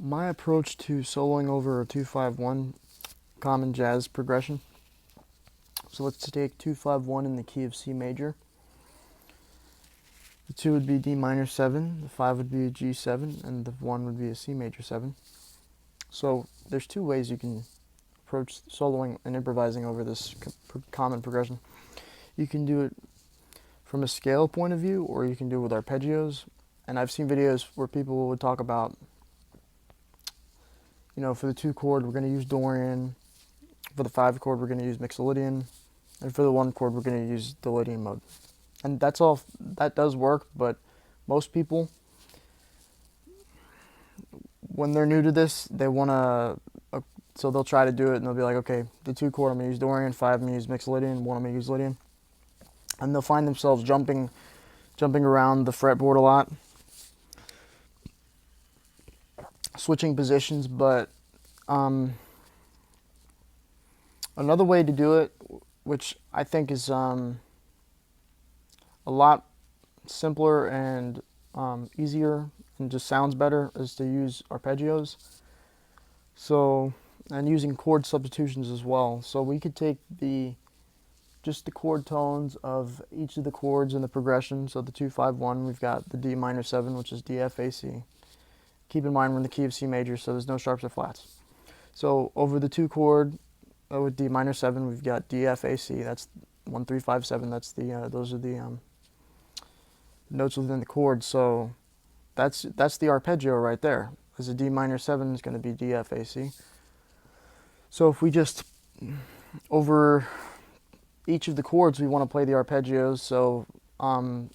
My approach to soloing over a 2-5-1 common jazz progression. So let's take 2-5-1 in the key of C major. The 2 would be D minor 7, the 5 would be a G7, and the 1 would be a C major 7. So there's two ways you can approach soloing and improvising over this common progression. You can do it from a scale point of view, or you can do it with arpeggios. And I've seen videos where people would talk about, for the 2 chord, we're going to use Dorian. For the 5 chord, we're going to use Mixolydian. And for the 1 chord, we're going to use the Lydian mode. And that's all, that does work, but most people, when they're new to this, they want to, so they'll try to do it and they'll be like, okay, the 2 chord, I'm going to use Dorian, 5, I'm going to use Mixolydian, 1, I'm going to use Lydian. And they'll find themselves jumping around the fretboard a lot, switching positions. But another way to do it, which I think is a lot simpler and easier and just sounds better, is to use arpeggios. So, and using chord substitutions as well. So we could take just the chord tones of each of the chords in the progression. So the 2-5-1, we've got the D minor 7, which is D, F, A, C. Keep in mind we're in the key of C major, so there's no sharps or flats. So over the 2 chord with D minor 7, we've got D, F, A, C. That's 1, 3, 5, 7. That's those are the notes within the chord. So that's the arpeggio right there. Because a D minor 7 is going to be D, F, A, C. So if we just over each of the chords, we want to play the arpeggios. So for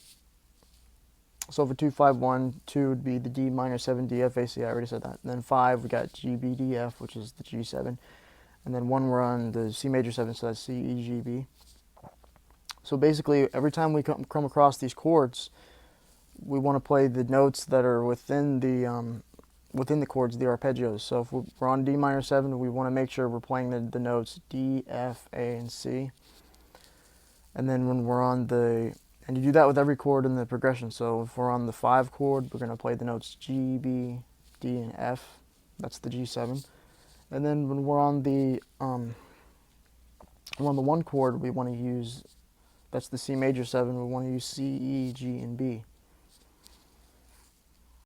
2-5-1, 2 would be the D minor 7, D, F, A, C. I already said that. And then 5, we got G, B, D, F, which is the G7. And then 1, we're on the C major 7, so that's C, E, G, B. So basically, every time we come across these chords, we want to play the notes that are within the chords, the arpeggios. So if we're on D minor 7, we want to make sure we're playing the notes D, F, A, and C. And then when we're on and you do that with every chord in the progression. So if we're on the 5 chord, we're going to play the notes G, B, D, and F. That's the G7. And then when we're on the 1 chord, we want to use, that's the C major 7, we want to use C, E, G, and B.